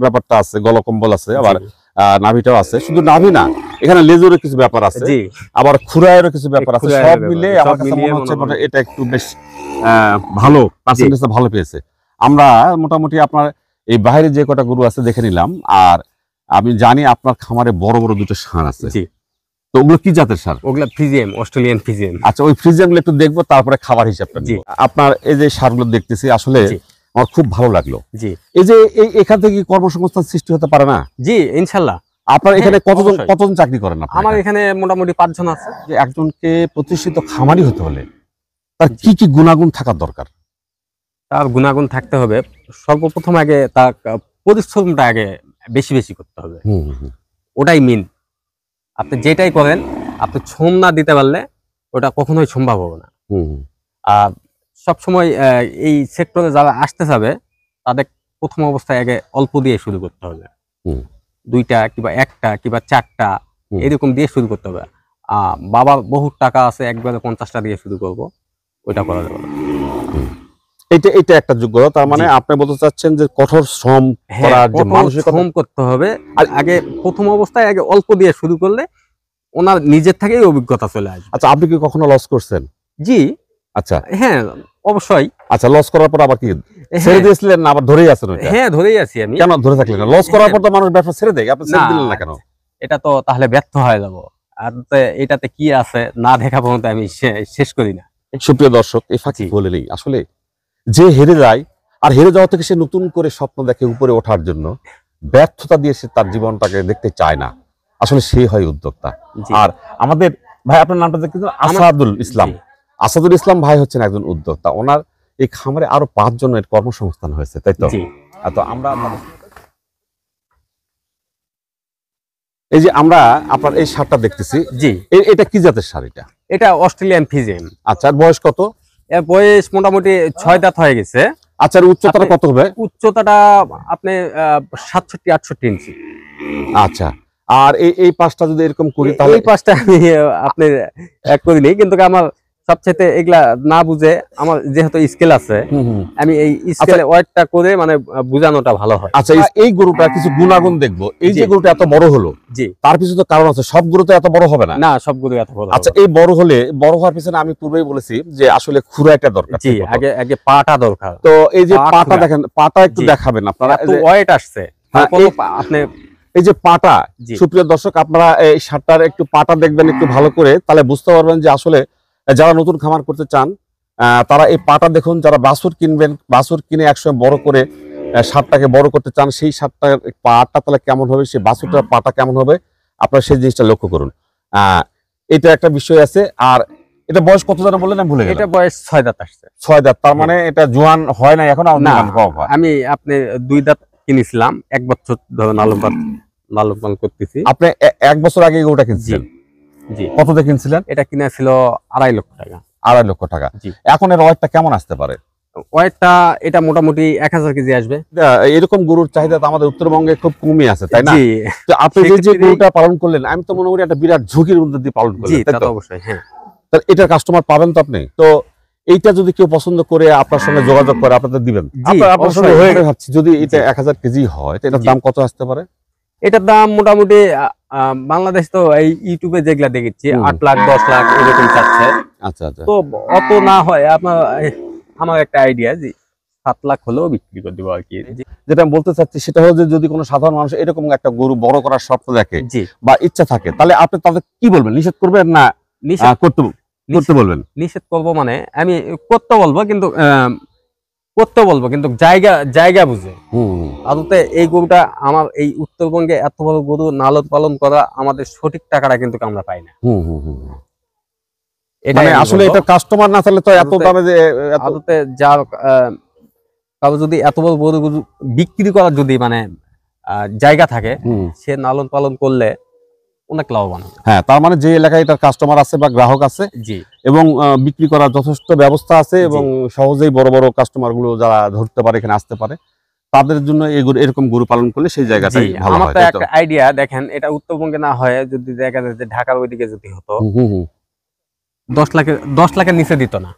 S2: ব্যাপারটা আছে, গলকম্বল আছে, আবার নাভিটাও আছে। শুধু নাভি না, এখানে লেজুরের কিছু ব্যাপার আছে,
S1: জি।
S2: আবার খুরায়েরও কিছু ব্যাপার আছে।
S1: খুরায়ের
S2: সব
S1: ব্যাপার,
S2: মিলে
S1: সব
S2: আমার কাছে
S1: মিলিয়ে
S2: মনে হচ্ছে
S1: মনে হয়
S2: এটা একটু বেশ ভালো পার্সেন্টেজটা ভালো পেয়েছে। আমরা মোটামুটি আপনার এই বাইরে যে কটা গরু আছে দেখে নিলাম। আর আমি জানি আপনার খামারে বড় বড় দুটো ষাঁড় আছে।
S1: জি।
S2: তো ওগুলো কি জাতের ষাঁড়?
S1: ওগুলা ফ্রিজিয়ান, অস্ট্রেলিয়ান ফ্রিজিয়ান।
S2: আচ্ছা, ওই ফ্রিজিয়ানগুলো একটু দেখবো, তারপরে খাবার হিসাবটা
S1: জি।
S2: নিব। আপনার এই যে ষাঁড়গুলো দেখতেছি, আসলে
S1: জি।
S2: আমার খুব ভালো লাগলো।
S1: জি।
S2: এই যে এখান থেকে কি কর্মসংস্থান সৃষ্টি হতে পারে না?
S1: জি, ইনশাআল্লাহ।
S2: আপনার এখানে কতজন
S1: অবশ্যই।
S2: কতজন চাকরি করেন আপনি?
S1: আমার এখানে মোটামুটি 5 জন আছে।
S2: যে একজনকে প্রতিষ্ঠিত খামারি হতে হলে তার কি কি গুণাগুণ থাকার দরকার?
S1: তার গুণাগুণ থাকতে হবে। সর্বপ্রথম আগে তার পরিশ্রমটা আগে বেশি বেশি করতে হবে। ওটাই মেইন। আপনি যেটাই করেন, আপনি শ্রম না দিতে পারলে ওটা কখনোই সম্ভব হবে না। আর সবসময় এই সেক্টরে যারা আসতে চাবে তাদের প্রথম অবস্থায় আগে অল্প দিয়ে শুরু করতে হবে। 2টা কিংবা 1টা কিংবা 4টা এরকম দিয়ে শুরু করতে হবে। বাবার বহুত টাকা আছে, একবারে 50টা দিয়ে শুরু করব, ওইটা করা যাবে না।
S2: এটা একটা যোগ্যতা। তার মানে আপনি বলতে চাচ্ছেন যে কঠোর শ্রম করার যে মানসিকতা,
S1: শ্রম করতে হবে। আর আগে প্রথম অবস্থায় আগে অল্প দিয়ে শুরু করলে ওনার নিজের থেকেই অভিজ্ঞতা চলে আসবে।
S2: আচ্ছা, আপনি কি কখনো লস করছেন?
S1: জি।
S2: আচ্ছা,
S1: হ্যাঁ, অবশ্যই।
S2: আচ্ছা, লস করার পর আবার কি ছেড়ে দিয়েছিলেন না আবার ধরেই আছেন? ওইটা
S1: হ্যাঁ, ধরেই আছি আমি।
S2: কেন ধরে থাকলেন না? লস করার পর তো মানুষ ব্যবসা ছেড়ে দেয়, আপনি ছেড়ে দিলেন না কেন?
S1: এটা তো তাহলে ব্যর্থ হয়ে যাব। আর এটাতে কি আছে না দেখা পর্যন্ত আমি শেষ করি না।
S2: সুপ্রিয় দর্শক, এই ফাঁকি বলে নেই, আসলে যে হেরে যায় আর হেরে যাওয়া থেকে সে নতুন করে স্বপ্ন দেখে উপরে ওঠার জন্য, ব্যর্থতা দিয়ে সে তার জীবনটাকে দেখতে চায় না, আসলে সে হয় উদ্যোক্তা। আর আমাদের ভাই, আপনার নামটা দেখতে আসাদুল ইসলাম। আসাদুল ইসলাম ভাই হচ্ছেন একজন উদ্যোক্তা। ওনার এই খামারে আরো 5 জনের কর্মসংস্থান হয়েছে, তাই তো? তো আমরা এই যে আমরা আপনার এই ষাঁড়টা দেখতেছি,
S1: জি,
S2: এটা কি জাতের ষাঁড়? এটা
S1: অস্ট্রেলিয়ান ফ্রিজিয়ান।
S2: আচ্ছা, আর বয়স কত?
S1: এর বয়স মোটামুটি 6 দাঁত হয়ে গেছে।
S2: আচ্ছা, এর উচ্চতাটা কত হবে?
S1: উচ্চতাটা আপনি 67-68 ইঞ্চি।
S2: আচ্ছা, আর এই পাশটা যদি এরকম করি তাহলে
S1: এই পাশটা আমি আপনি এক করিনি, কিন্তু আমার সবচেয়ে এগুলা না বুঝে, আমার যেহেতু স্কেল আছে, আমি এই স্কেলে ওয়েটটা করে মানে বোঝানোটা ভালো হয়।
S2: আচ্ছা, এই গরুটা কিছু গুণাগুণ দেখবো। এই যে গরুটা এত বড় হলো,
S1: জি,
S2: তার পিছনে তো কারণ আছে। সব গরু তো এত বড় হবে না।
S1: না, সব গরু এত বড়।
S2: আচ্ছা, এই বড় হওয়ার পিছনে আমি পূর্বেই বলেছি যে আসলে খুরা একটা দরকার।
S1: জি, আগে পাটা দরকার।
S2: তো এই যে পাটা দেখেন, পাটা একটু দেখাবেন আপনারা।
S1: এত ওয়েট আসছে আপনি
S2: এই যে পাটা, সুপ্রিয় দর্শক, আপনারা এই সারটার একটু পাটা দেখবেন একটু ভালো করে, তাহলে বুঝতে পারবেন যে আসলে যারা নতুন খামার করতে চান তারা এই পাটা দেখুন। যারা বাছুর কিনবেন, বাছুর কিনে একসময় বড় করে সারটাকে বড় করতে চান, সেই সারটার পাটা তাহলে কেমন হবে, সেই বাছুরটার পাটা কেমন হবে, আপনারা সেই জিনিসটা লক্ষ্য করুন। এটা একটা বিষয় আছে। আর এটা বয়স কত জানা বললেন, আমি ভুলে গেলাম।
S1: এটা বয়স 6 দাঁত আসছে।
S2: 6 দাঁত, তার মানে এটা জোয়ান হয় না এখন।
S1: আমি আপনি 2 দাঁত কিনেছিলাম, 1 বছর ধরে লালন পালন করতেছি।
S2: আপনি 1 বছর আগে গরুটা কিনছিলেন?
S1: জি।
S2: কত দিয়ে কিনছিলেন?
S1: এটা কিনা ছিল 2.5 লক্ষ টাকা।
S2: 2.5 লক্ষ টাকা। এখন এর ওয়েটটা কেমন আসতে পারে?
S1: ওয়েটটা এটা মোটামুটি 1000 কেজি আসবে।
S2: এরকম গরুর চাহিদা তো আমাদের উত্তরবঙ্গে খুব কমই আছে, তাই না? তো আপনি যে গরুটা পালন করলেন, আমি তো মনে করি একটা বিরাট ঝুঁকির মধ্যে দিয়ে পালন করলেন।
S1: তা তো অবশ্যই, হ্যাঁ।
S2: তাহলে এটার কাস্টমার পাবেন তো আপনি। তো এইটা যদি কেউ পছন্দ করে আপনার সঙ্গে যোগাযোগ করে, আপনাদের দিবেন? আপনার সঙ্গে হয়ে যাচ্ছে। যদি এটা 1000 কেজি হয়, এটার দাম কত আসতে পারে?
S1: এটার দাম মোটামুটি বাংলাদেশ তো এই ইউটিউবে যেগুলা দেখেছি 8 লাখ 10 লাখ এরকম চাচ্ছে।
S2: আচ্ছা আচ্ছা।
S1: তো অত না হয় আমার একটা আইডিয়া যে 7 লাখ হলেও বিক্রি করে দেবো আর কি।
S2: যেটা আমি বলতে চাচ্ছি সেটা হলো যে যদি কোনো সাধারণ মানুষ এরকম একটা গরু বড় করার স্বপ্ন দেখে বা ইচ্ছা থাকে, তাহলে আপনি তাদের কি বলবেন? নিষেধ করবেন না করতে বলবেন?
S1: নিষেধ করবো মানে আমি করতে বলবো, কিন্তু জায়গা বুঝে। আদতে এই গরুটা আমার এই উত্তরবঙ্গে এত বড় গরু লালন পালন করা, আমাদের সঠিক টাকাটা কিন্তু আমরা পাই না।
S2: মানে আসলে এটা কাস্টমার না থাকলে তো এত দামে যে
S1: আদতে যার কারো যদি এত বড় গরু বিক্রি করার যদি মানে জায়গা থাকে, সে লালন পালন করলে অনেক লাভবান হবে।
S2: হ্যাঁ, তার মানে যে এলাকায় এটার কাস্টমার আছে বা গ্রাহক আছে, এবং বিক্রি করার যথেষ্ট ব্যবস্থা আছে, এবং সহজেই বড় বড় কাস্টমার গুলো যারা ধরতে পারে, এখানে আসতে পারে, তাদের জন্য এরকম গরু পালন করলে সেই জায়গাটাই ভালো হয়।
S1: আমার তো একটা আইডিয়া দেখেন, এটা উত্তরবঙ্গে না হয় যদি দেখা যায় যে ঢাকার ওইদিকে যদি হতো, 10 লাখের নিচে দিত না।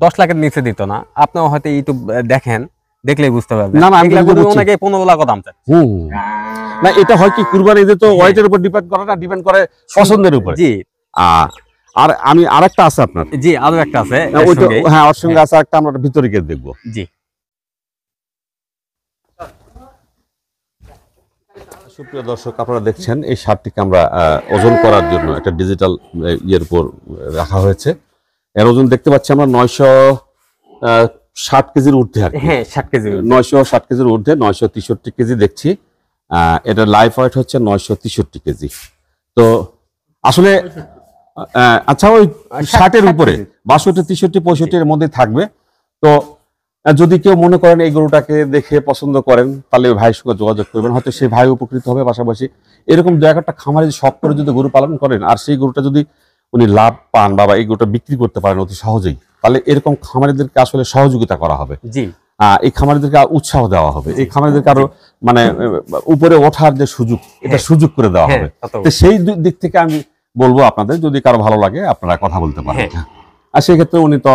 S1: 10 লাখের নিচে দিত না। আপনিও হয়তো ইউটিউব দেখেন, দেখলেই বুঝতে পারবেন।
S2: না,
S1: অনেকে 15 লাখ দাম চাচ্ছে।
S2: না, এটা হয় কি, কুরবানি ঈদে তো ওয়েটের উপর ডিপেন্ড করে না, ডিপেন্ড করে পছন্দের উপর।
S1: জি।
S2: আর আমি আরেকটা আছে আপনার।
S1: জি, আরো একটা আছে।
S2: হ্যাঁ, ওর সঙ্গে আছে একটা, আমরা ভিতরে গিয়ে দেখবো।
S1: জি।
S2: সুপ্রিয় দর্শক, আপনারা দেখছেন এই সারটিকে আমরা ওজন করার জন্য একটা ডিজিটাল ইয়ের উপর রাখা হয়েছে। এর ওজন দেখতে পাচ্ছি আমরা 960 কেজির ঊর্ধ্বে।
S1: হ্যাঁ, 60 কেজি,
S2: 960 কেজির ঊর্ধ্বে, 963 কেজি দেখছি। এটা লাইফ ওয়েট হচ্ছে 963 কেজি। তো আসলে আচ্ছা, ওই 60-এর উপরে 62, 63, 65 এর মধ্যে থাকবে। তো যদি কেউ মনে করেন এই গরুটাকে দেখে পছন্দ করেন, তাহলে ভাইয়ের সঙ্গে যোগাযোগ করবেন, হয়তো সেই ভাই উপকৃত হবে। পাশাপাশি এরকম দু একটা খামারে শখ করে যদি গরু পালন করেন, আর সেই গরুটা যদি উনি লাভ পান বা এই গরুটা বিক্রি করতে পারেন অতি সহজেই, তাহলে এরকম খামারিদেরকে আসলে সহযোগিতা করা হবে। এই খামারিদেরকে উৎসাহ দেওয়া হবে, এই খামারিদেরকে আরো মানে উপরে ওঠার যে সুযোগ, এটা সুযোগ করে দেওয়া হবে। তো সেই দিক থেকে আমি বলবো আপনাদের, যদি কারো ভালো লাগে আপনারা কথা বলতে পারেন। আর সেক্ষেত্রে উনি তো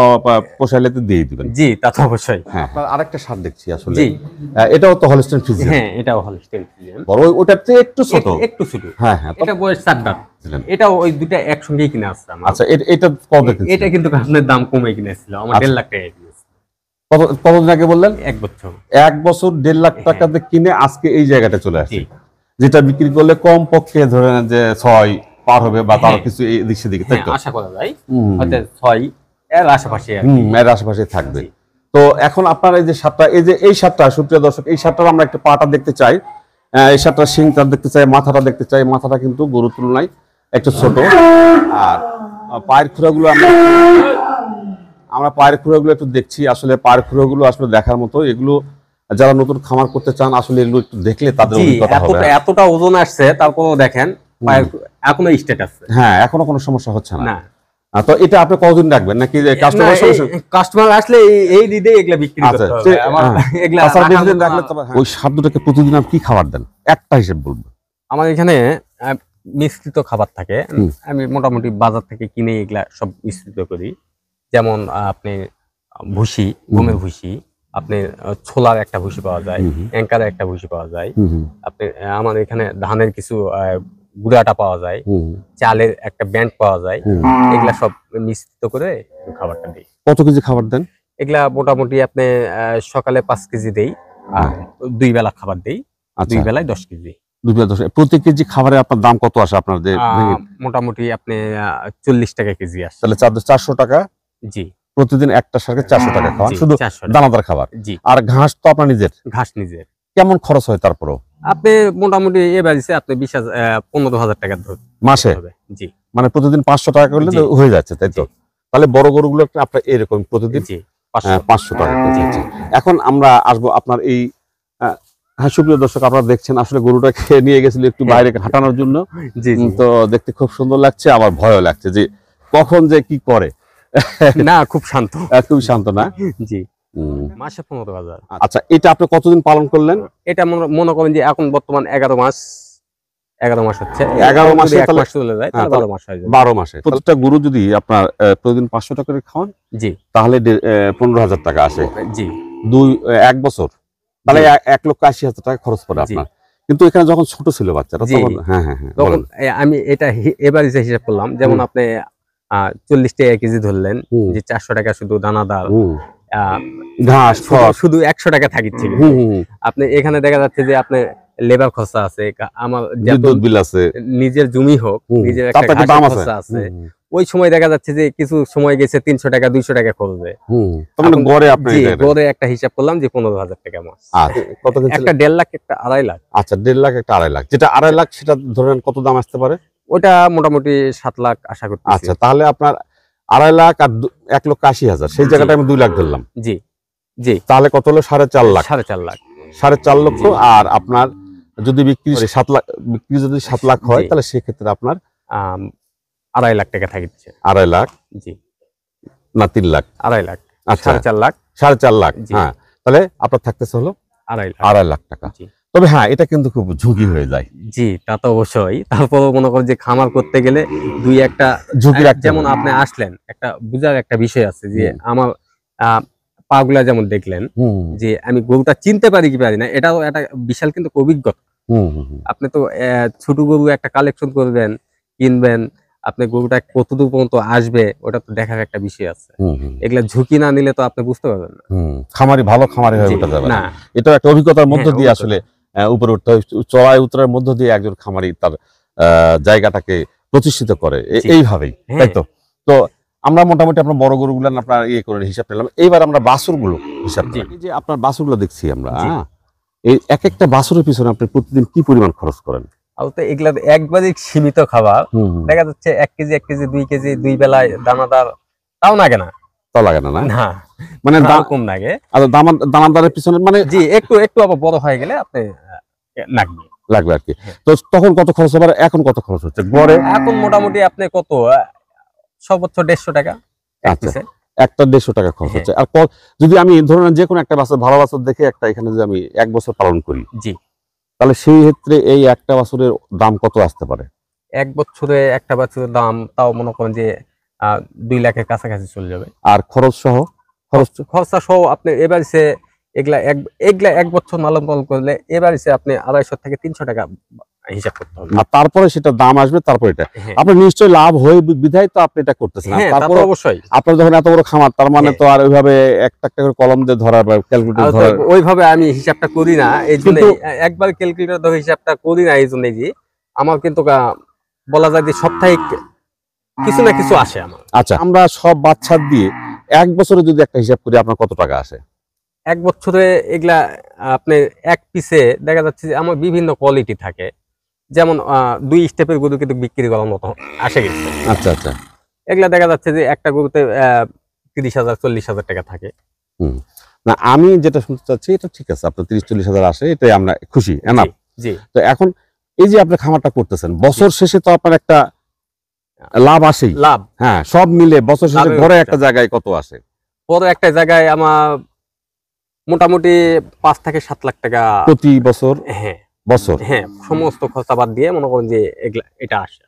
S2: পোষাইলে দিয়ে দিবেন।
S1: জি, তা তো অবশ্যই।
S2: হ্যাঁ, আরেকটা সার দেখছি আসলে। এটাও তো হলস্টেইন ফ্রিজিয়ান।
S1: হ্যাঁ, এটাও হলস্টেইন ফ্রিজিয়ান।
S2: বড় ওটার চেয়ে একটু ছোট। হ্যাঁ হ্যাঁ,
S1: এটা বয়স 4 দাঁত। এটাও ওই দুইটা একসঙ্গেই কিনে আসছে আমার।
S2: আচ্ছা, এটা কত কিনছেন?
S1: এটা কিন্তু আপনার দাম কমে কিনেছিল, আমার 1.5 লাখ টাকা কিনেছিল।
S2: কতদিন আগে বললেন?
S1: 1 বছর।
S2: 1 বছর 1.5 লাখ টাকাতে কিনে আজকে এই জায়গাটা চলে আসছে, যেটা বিক্রি করলে কম পক্ষে ধরেন যে 6 পার হবে বা তার কিছু এই দিক সেদিকে, তাই তো?
S1: আশা করা যায় হয়তো 6 এর আশেপাশে,
S2: এর আশেপাশে থাকবে। তো এখন আপনার এই যে সাতটা, এই সাতটা, সুপ্রিয় দর্শক, এই সাতটার আমরা একটা পাটা দেখতে চাই, এই সাতটা শিংটা দেখতে চাই, মাথাটা দেখতে চাই। মাথাটা কিন্তু গরুর তুলনায় একটু ছোট। আর পায়ের খুঁড়াগুলো আমরা পায়ের খুঁড়াগুলো একটু দেখছি। আসলে পায়ের খুঁড়াগুলো আসলে দেখার মতো। এগুলো যারা নতুন খামার করতে চান, আসলে এগুলো একটু দেখলে তাদের অভিজ্ঞতা হবে।
S1: এতটা ওজন আসছে, তারপরও দেখেন পায়ের এখনো স্ট্রেট আছে।
S2: হ্যাঁ, এখনো কোনো সমস্যা হচ্ছে না। তো এটা আপনি কতদিন রাখবেন নাকি কাস্টমার
S1: কাস্টমার আসলে এই দিদে এগুলা বিক্রি করতে হবে আমার এগুলা
S2: বেশি দিন রাখলে তবে ওই খাদ্যটাকে প্রতিদিন আপনি কি খাবার দেন একটা হিসেব বলবো।
S1: আমার এখানে মিশ্রিত খাবার থাকে, আমি মোটামুটি বাজার থেকে কিনে এগুলা সব মিশ্রিত করি। যেমন আপনি ভুসি, গমের ভুসি, আপনি ছোলার একটা ভুসি পাওয়া যায়, অ্যাঙ্কারের একটা ভুসি পাওয়া যায়, আপনি আমার এখানে ধানের কিছু গুঁড়াটা পাওয়া যায়, চালের একটা ব্যান্ড পাওয়া যায়, এগুলা সব মিশ্রিত করে খাবারটা দিই।
S2: কত কেজি খাবার দেন?
S1: এগুলা মোটামুটি আপনি সকালে 5 কেজি দেই, আর 2 বেলা খাবার দেই, 2 বেলায় 10 কেজি।
S2: প্রতি কেজি খাবারে আপনার দাম কত আসে আপনাদের?
S1: মোটামুটি আপনি 40 টাকা কেজি আসে।
S2: তাহলে 400 টাকা। জি, প্রতিদিন একটা শাকে 400 টাকা খাওয়া, শুধু দানাদার খাবার। জি, আর ঘাস তো আপনার নিজের?
S1: ঘাস নিজের।
S2: কেমন খরচ হয় তারপরও?
S1: আপনি মোটামুটি এবারে আপনি 15,000 টাকা
S2: মাসে? জি, মানে প্রতিদিন 500 টাকা করলে হয়ে যাচ্ছে, তাই তো? তাহলে বড় গরুগুলো আপনার এরকম প্রতিদিন 500 টাকা। এখন আমরা আসবো আপনার এই সুপ্রিয় দর্শক, আপনারা দেখছেন আসলে গরুটাকে নিয়ে গেছিল একটু বাইরে হাঁটানোর জন্য। তো দেখতে খুব সুন্দর লাগছে, আবার ভয়ও লাগছে যে কখন যে কি করে।
S1: না, খুব শান্ত,
S2: খুব শান্ত না? জি।
S1: মাসে 15,000।
S2: আচ্ছা, এটা আপনি কতদিন পালন করলেন?
S1: এটা মনে করেন যে এখন বর্তমান 11 মাস হচ্ছে।
S2: 11 মাসে
S1: চলে যায়, 12 মাস হয়।
S2: 12 মাসে প্রত্যেকটা গরু যদি আপনার প্রতিদিন 500 টাকা করে খাওয়ান, জি, তাহলে 15,000 টাকা আসে। জি, 1 বছর তাহলে 1,80,000 টাকা খরচ পড়ে আপনার। কিন্তু এখানে যখন ছোট ছিল বাচ্চারা তখন তখন
S1: আমি এটা এবারে হিসাব করলাম, যেমন আপনি 40 টাকা কেজি ধরলেন, যে 400 টাকা শুধু দানাদার, ঘাস শুধু 100 টাকা থাকিচ্ছে। আপনি এখানে দেখা যাচ্ছে যে আপনি লেবার খরচা আছে, আমার
S2: বিদ্যুৎ বিল আছে,
S1: নিজের জমি হোক, নিজের একটা দাম আছে। ওই সময় দেখা যাচ্ছে যে কিছু সময় গেছে 300 টাকা 200 টাকা খরচে। গড়ে একটা হিসাব করলাম যে 15,000 টাকা মাস। একটা 1.5 লাখ, একটা 2.5 লাখ।
S2: আচ্ছা, 1.5 লাখ, একটা 2.5 লাখ। যেটা 2.5 লাখ সেটা ধরেন কত দাম আসতে পারে?
S1: ওটা মোটামুটি 7 লাখ আশা করছি।
S2: আচ্ছা, তাহলে আপনার 2.5 লাখ আর 1,80,000, সেই জায়গাটা আমি 2 লাখ ধরলাম। জি জি, তাহলে কত হলো? 4.5 লাখ। 4.5 লক্ষ। আর আপনার যদি বিক্রি 7 লাখ, বিক্রি যদি 7 লাখ হয়, তাহলে সেক্ষেত্রে আপনার
S1: 2.5 লাখ টাকা থাকছে।
S2: 2.5 লাখ? জি, না 3 লাখ?
S1: 2.5 লাখ।
S2: আচ্ছা,
S1: 4.5 লাখ।
S2: 4.5 লাখ। হ্যাঁ, তাহলে আপনার থাকতেছে হলো 2.5 লাখ টাকা। তবে হ্যাঁ, এটা কিন্তু খুব ঝুঁকি হয়ে যায়।
S1: জি, তা তো অবশ্যই। তারপর মনে করেন যে খামার করতে গেলে 2-1টা ঝুঁকি রাখতে, যেমন আপনি আসলেন, একটা বুঝার একটা বিষয় আছে যে আমার পাগুলা যেমন দেখলেন যে আমি গরুটা চিনতে পারি কি পারি না, এটাও একটা বিশাল কিন্তু অভিজ্ঞতা। আপনি তো ছোট গরু একটা কালেকশন করবেন, কিনবেন, আপনি গরুটা কতদূর পর্যন্ত আসবে ওটা তো দেখার একটা বিষয় আছে। এগুলা ঝুঁকি না নিলে তো আপনি বুঝতে পারবেন না।
S2: খামারি ভালো খামারি হয়ে উঠতে যাবে না, এটা একটা অভিজ্ঞতার মধ্য দিয়ে আসলে উপরে উঠতে হয়। চড়াই উতরার মধ্য দিয়ে একজন খামারি তার জায়গাটাকে প্রতিষ্ঠিত করে এইভাবেই, তাই তো? তো আমরা মোটামুটি আপনার বড় গরুগুলো আপনার ইয়ে করে হিসাব পেলাম। এইবার আমরা বাছুরগুলো হিসাব করি। যে আপনার বাছুরগুলো দেখছি আমরা, এই এক একটা বাছুরের পিছনে আপনি প্রতিদিন কি পরিমাণ খরচ করেন?
S1: এগুলা একবারে সীমিত খাবার, দেখা যাচ্ছে 1 কেজি 1 কেজি 2 কেজি 2 বেলায় দানাদার, তাও লাগে না।
S2: তাও লাগে না?
S1: না,
S2: মানে দাম
S1: কম লাগে।
S2: আর দানাদারের পিছনে মানে
S1: জি, একটু আবার বড় হয়ে গেলে আপনি
S2: লাগবে আর কি। তো তখন কত খরচ হবে? এখন কত খরচ হচ্ছে গড়ে?
S1: এখন মোটামুটি আপনি কত সর্বোচ্চ 150 টাকা।
S2: আচ্ছা, একটা 150 টাকা খরচ হচ্ছে। আর যদি আমি ধরুন যে কোনো একটা বাছুর, ভালো বাছুর দেখে একটা এখানে যে আমি 1 বছর পালন করি, জি, তাহলে সেই ক্ষেত্রে এই একটা বাছুরের দাম কত আসতে পারে?
S1: 1 বছরে একটা বাছুরের দাম তাও মনে করেন যে 2 লাখের কাছাকাছি চলে যাবে।
S2: আর খরচা
S1: সহ আপনি এবারে এগুলা 1 বছর লালন পালন করলে এবারে আপনি 250 থেকে 300 টাকা হিসাব করতে হবে।
S2: আর তারপরে সেটা দাম আসবে, তারপর এটা আপনি নিশ্চয়ই লাভ হয়ে বিধায় তো আপনি এটা করতেছেন। তারপর অবশ্যই আপনার যখন এত বড় খামার, তার মানে তো আর ওইভাবে একটা একটা করে কলম দিয়ে ধরার বা ক্যালকুলেটর ধরার
S1: ওইভাবে আমি হিসাবটা করি না। এই জন্য একবার ক্যালকুলেটর ধরে হিসাবটা করি না। এই জন্য যে আমার কিন্তু বলা যায় যে সাপ্তাহিক কিছু না কিছু আসে আমার।
S2: আচ্ছা, আমরা সব বাচ্চা দিয়ে 1 বছরে যদি একটা হিসাব করি, আপনার কত টাকা আসে?
S1: 1 বছরে এগুলা আপনি এক পিসে দেখা যাচ্ছে যে আমার বিভিন্ন কোয়ালিটি থাকে, যেমন 2 স্টেপের গরু কিন্তু বিক্রি করার মতো আসে গেছে।
S2: আচ্ছা আচ্ছা,
S1: এগুলা দেখা যাচ্ছে যে একটা গরুতে 30,000 40,000 টাকা থাকে।
S2: না, আমি যেটা শুনতে চাচ্ছি এটা ঠিক আছে, আপনার 30-40,000 আসে, এটাই আমরা খুশি। জি। তো এখন এই যে আপনি খামারটা করতেছেন, বছর শেষে তো আপনার একটা লাভ আসেই?
S1: লাভ
S2: হ্যাঁ, সব মিলে বছর শেষে
S1: লাভের
S2: গড়ে
S1: ব্যবসা।
S2: একটা জায়গায় কত আসে?
S1: বড় একটা জায়গায় আমার মোটামুটি 5 থেকে 7 লাখ টাকা
S2: প্রতি বছর?
S1: হ্যাঁ
S2: বছর
S1: হ্যাঁ, সমস্ত খরচা বাদ দিয়ে মনে করেন যে এটা আসে।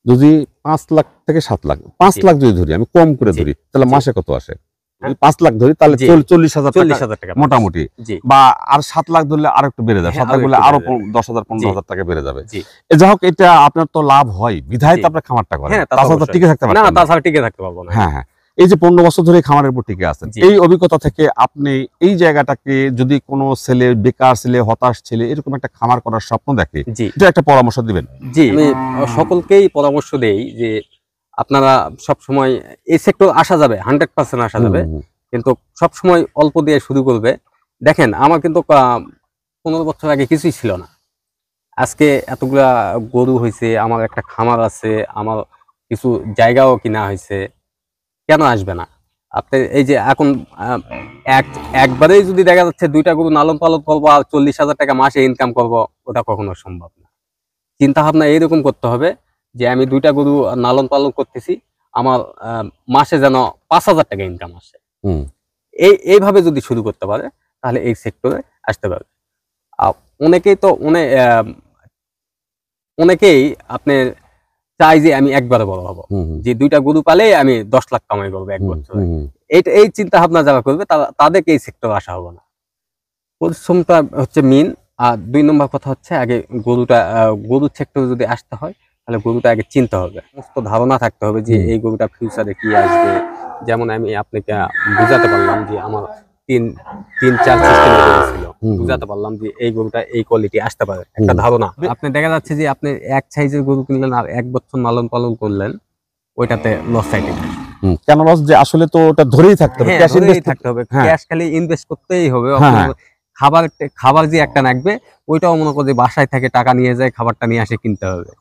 S2: যদি 5 লাখ থেকে 7 লাখ, 5
S1: জি।
S2: লাখ যদি ধরি, আমি কম করে
S1: জি।
S2: ধরি, তাহলে
S1: জি।
S2: মাসে কত আসে?
S1: হ্যাঁ।
S2: যদি 5 লাখ ধরি তাহলে
S1: জি।
S2: 40,000 টাকা
S1: 40,000 টাকা
S2: মোটামুটি।
S1: জি
S2: বা আর 7 লাখ ধরলে আরো একটু বেড়ে যাবে,
S1: হ্যাঁ,
S2: 7 লাখ
S1: আরো
S2: ধরলে
S1: একটু
S2: আরো
S1: বেড়ে যাবে।
S2: 10,000
S1: জি।
S2: 15,000 টাকা বেড়ে যাবে।
S1: জি
S2: যাই হোক, এটা আপনার তো লাভ হয় বিধায়
S1: জি।
S2: তো আপনার খামারটা করেন,
S1: হ্যাঁ, তা তো
S2: তাছাড়া তো
S1: অবশ্যই।
S2: টিকে থাকতে
S1: না,
S2: পারতেন না।
S1: তাছাড়া টিকে থাকতে পারবো না।
S2: হ্যাঁ হ্যাঁ, এই যে 15 বছর ধরে খামারের উপর টিকে আছেন,
S1: জি।
S2: এই অভিজ্ঞতা থেকে আপনি এই জায়গাটাকে যদি কোনো ছেলে, বেকার ছেলে, হতাশ ছেলে এরকম একটা খামার করার স্বপ্ন দেখে,
S1: জি
S2: এটা একটা পরামর্শ দিবেন?
S1: জি, আমি সকলকেই পরামর্শ দেই যে আপনারা সব সময় এই সেক্টর আসা যাবে, 100% আসা যাবে, কিন্তু সব সময় অল্প দিয়ে শুরু করবে। দেখেন, আমার কিন্তু 15 বছর আগে কিছুই ছিল না, আজকে এতগুলা গরু হয়েছে, আমার একটা খামার আছে, আমার কিছু জায়গাও কিনা হয়েছে, কেন আসবে না? আপনি এই যে এখন একবারেই যদি দেখা যাচ্ছে 2টা গরু লালন পালন করবো আর 40,000 টাকা মাসে ইনকাম করবো, ওটা কখনো সম্ভব না। চিন্তা ভাবনা এরকম করতে হবে যে আমি 2টা গরু লালন পালন করতেছি, আমার মাসে যেন 5,000 টাকা ইনকাম আসে। এইভাবে যদি শুরু করতে পারে তাহলে এই সেক্টরে আসতে পারবে। অনেকেই তো অনেকেই আপনি চাই যে আমি একবারে বড় হব, যে 2টা গরু পালে আমি 10 লাখ কামাই করবো এক বছরে। এই চিন্তা ভাবনা যারা করবে তাদেরকে এই সেক্টরে আসা হবে না। পরিশ্রমটা হচ্ছে মেইন। আর 2 নম্বর কথা হচ্ছে আগে গরুর সেক্টরে যদি আসতে হয় তাহলে গরুটা আগে চিনতে হবে, সমস্ত ধারণা থাকতে হবে যে এই গরুটা ফিউচারে কি আসবে। যেমন আমি আপনাকে বুঝাতে পারলাম যে আমার 3-4 সিস্টেমে ছিল, বুঝাতে পারলাম যে এই গরুটা এই কোয়ালিটি আসতে পারে, একটা ধারণা। আপনি দেখা যাচ্ছে যে আপনি এক সাইজের গরু কিনলেন আর 1 বছর লালন পালন করলেন, ওইটাতে লস সাইডে
S2: কেন লস? যে আসলে তো ওটা ধরেই থাকতে হবে, ক্যাশ ইনভেস্ট
S1: থাকতে হবে,
S2: হ্যাঁ।
S1: ক্যাশ খালি ইনভেস্ট করতেই হবে।
S2: হ্যাঁ।
S1: খাবার যে একটা লাগবে, ওইটাও মনে করো যে বাসায় থেকে টাকা নিয়ে যায়, খাবারটা নিয়ে আসে কিনতে হবে।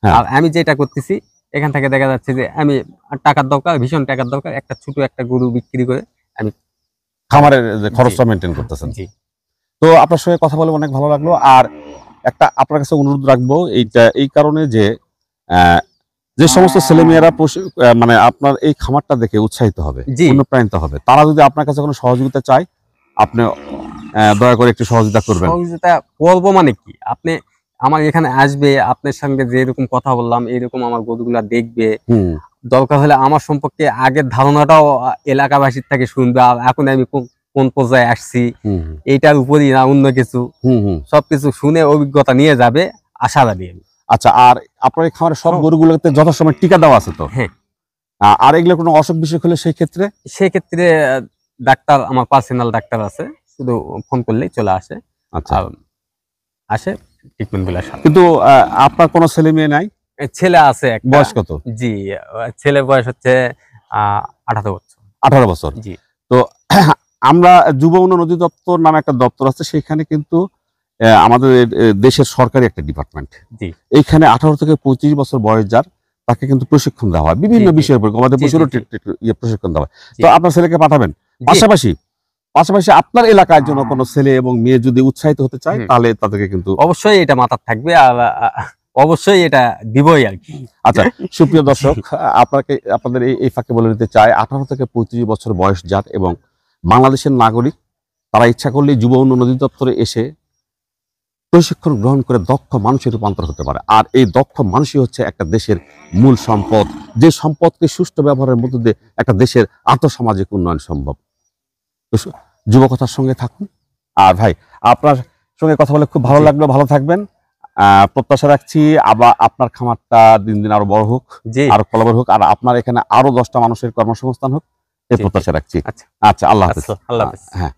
S2: হ্যাঁ।
S1: আর আমি যেটা করতেছি, এখান থেকে দেখা যাচ্ছে যে আমি টাকার দরকার, ভীষণ টাকার দরকার, ছোট একটা গরু বিক্রি করে আমি
S2: খামারের যে খরচটা মেনটেন করতেছেন।
S1: জি।
S2: তো আপনার সঙ্গে কথা বলে অনেক ভালো লাগলো। আর একটা আপনার কাছে অনুরোধ রাখবো, এই কারণে যে যে সমস্ত ছেলেমেয়েরা মানে আপনার এই খামারটা দেখে উৎসাহিত হবে, অনুপ্রাণিত হবে, তারা যদি আপনার কাছে কোনো সহযোগিতা চায়, আপনি দয়া করে একটু সহযোগিতা করবেন।
S1: সহযোগিতা করবো মানে কি, আপনি আমার এখানে আসবে, আপনার সঙ্গে যেরকম কথা বললাম এরকম আমার গরুগুলা দেখবে, দরকার হলে আমার সম্পর্কে আগের ধারণাটাও এলাকাবাসীর থেকে শুনবে, আর এখন আমি কোন পর্যায়ে আসছি এইটার উপরই না অন্য কিছু, সবকিছু শুনে অভিজ্ঞতা নিয়ে যাবে, আশাবাদী আমি।
S2: আচ্ছা, আর আপনার এই খামারের সব গরুগুলোতে যথাসময় টিকা দেওয়া আছে তো?
S1: হ্যাঁ।
S2: আর এগুলো কোনো অসুখ বিসুখ হলে সেই ক্ষেত্রে
S1: ডাক্তার, আমার পার্সোনাল ডাক্তার আছে, শুধু ফোন করলেই চলে আসে।
S2: আচ্ছা,
S1: আসে ট্রিটমেন্ট গুলো।
S2: কিন্তু আপনার কোনো ছেলে মেয়ে নাই?
S1: ছেলে আছে একটা।
S2: বয়স কত?
S1: জি, ছেলে বয়স হচ্ছে 18 বছর।
S2: 18 বছর।
S1: জি।
S2: তো আমরা যুব উন্নয়ন অধিদপ্তর নামে একটা দপ্তর আছে, সেখানে কিন্তু আমাদের দেশের সরকারি একটা ডিপার্টমেন্ট।
S1: জি।
S2: এইখানে 18 থেকে 25 বছর বয়স যার, তাকে কিন্তু প্রশিক্ষণ দেওয়া হয় বিভিন্ন বিষয়ের উপর, গবাদি পশুরও প্রশিক্ষণ দেওয়া হয়। তো আপনার ছেলেকে পাঠাবেন। পাশাপাশি আপনার এলাকার জন্য কোনো ছেলে এবং মেয়ে যদি উৎসাহিত হতে চায়, তাহলে তাদেরকে কিন্তু
S1: অবশ্যই এটা মাথায় থাকবে, আর অবশ্যই এটা দিবই আর কি।
S2: আচ্ছা, সুপ্রিয় দর্শক, আপনাদের এই ফাঁকে বলে দিতে চাই, 18 থেকে 25 বছর বয়স যার এবং বাংলাদেশের নাগরিক, তারা ইচ্ছা করলে যুব উন্নয়ন অধিদপ্তরে এসে প্রশিক্ষণ গ্রহণ করে দক্ষ মানুষের রূপান্তর হতে পারে। আর এই দক্ষ মানুষই হচ্ছে একটা দেশের মূল সম্পদ, যে সম্পদকে সুষ্ঠু ব্যবহারের মধ্য দিয়ে একটা দেশের আর্থসামাজিক উন্নয়ন সম্ভব। তো যুবকথার সঙ্গে থাকুন। আর ভাই, আপনার সঙ্গে কথা বলে খুব ভালো লাগলো, ভালো থাকবেন। প্রত্যাশা রাখছি আবার আপনার খামারটা দিন দিন আরো বড় হোক, আরো ফলবর হোক, আর আপনার এখানে আরো 10টা মানুষের কর্মসংস্থান হোক, এই প্রত্যাশা রাখছি। আচ্ছা, আল্লাহ হাফেজ।
S1: আল্লাহ হাফেজ।
S2: হ্যাঁ।